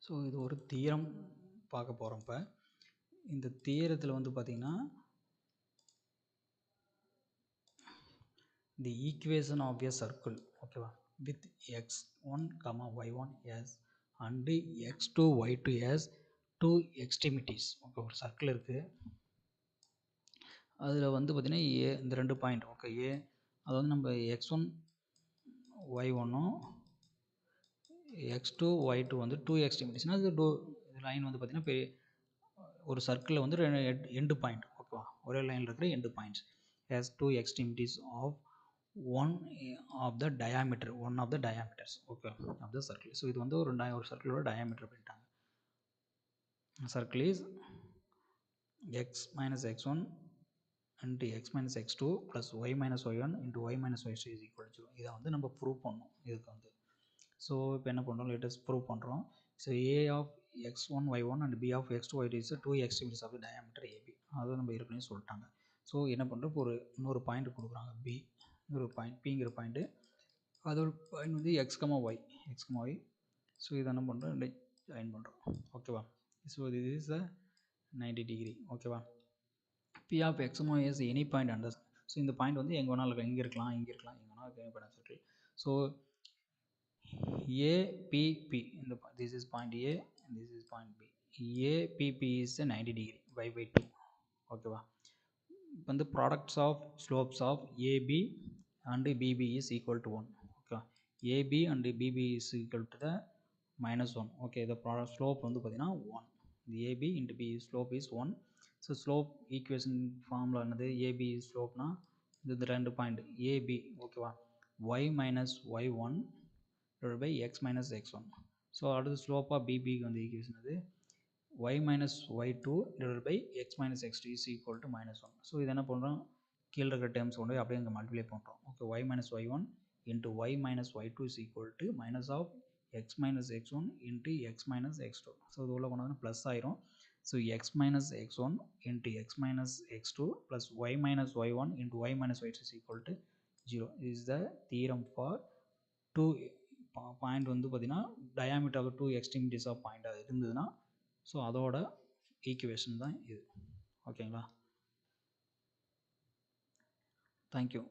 So இது ஒரு theorem பார்க்க போகிறோம். இப்போ இந்த தியரத்தில் வந்து பார்த்திங்கன்னா the equation of a circle, ஓகேவா, with x1, y1 as and x2, y2 as two extremities. Okay, ஒரு சர்க்கிள் இருக்குது. அதில் வந்து பார்த்திங்கன்னா ஏ இந்த 2 பாயிண்ட், ஓகே, ஏ அது வந்து நம்ம x1 y1ம் x2 y2 வந்து டூ எக்ஸ்ட்ரீமிட்டிஸ்னால் அது லைன் வந்து பார்த்திங்கன்னா பெரிய ஒரு சர்க்கிளில் வந்து எண்டு பாயிண்ட், ஓகேவா, ஒரே லைனில் இருக்கிற end points as two extremities of one of the diameters, okay, of the circle. So இது வந்து ஒரு சர்க்கிளோட டயாமீட்டர் பண்ணிட்டாங்க. Circle is x minus x1 into x minus x2 plus y minus y1 into y minus y2 is equal to 0. இதை வந்து நம்ம prove பண்ணோம் இதுக்கு வந்து. ஸோ இப்போ என்ன பண்ணுறோம், லேட்டஸ்ட் ப்ரூவ் பண்ணுறோம். So a of x1 y1 and b of x2 y2 is two extremities of the diameter ab. அதை நம்ம ஏற்கனவே சொல்லிட்டாங்க. ஸோ என்ன பண்ணுறோம், இப்போ இன்னொரு பாயிண்ட் கொடுக்குறாங்க b, ஒரு பாயிண்ட் பிங்கிற பாயிண்ட்டு, அதோட பாயிண்ட் வந்து x, y. ஸோ இதை என்ன பண்ணுறோம், ஜாயின் பண்ணுறோம், ஓகேவா. So this is a 90 degree, ஓகேவா. p of x, y is any point under. So இந்த பாயிண்ட் வந்து எங்கே வேணாலும் இங்கே இருக்கலாம், எங்கே வேணாலும் சர்க்கிள். ஸோ APP, இந்த this is point A and this is point B. APP is a 90 degree by 2, ஓகேவா. இப்போ வந்து products of slopes of AB and BB is equal to 1, okay. AB and BB is equal to the -1, okay. இந்த product slope வந்து பார்த்தீங்கன்னா 1. the AB into B slope is 1. So slope equation formula என்னது, AB ஸ்லோப்னா இந்த ரெண்டு point AB, ஓகேவா, y minus y1 divided by x minus x1. So அடுத்து slope of BB வந்து equation அது y minus y2 divided by x minus x2 is equal to -1. So இது என்ன பண்ணுறோம், கீழே இருக்கிற டேர்ம்ஸ் கொண்டு போய் அப்படியே இங்கே மல்டிப்ளை பண்ணுறோம், okay. y minus y1 into y minus y2 is equal to minus of x minus x1 into x minus x2. So இது உள்ள கொண்டு ப்ளஸ் ஆயிரும். So x minus x1 into x minus x2 plus y minus y1 into y minus y2 is equal to 0. This is the theorem for two point வந்து பார்த்தீங்கன்னா diameter of two extremities of point அது இருந்ததுன்னா, so அதோட equation தான் இது, ஓகேங்களா. Thank you.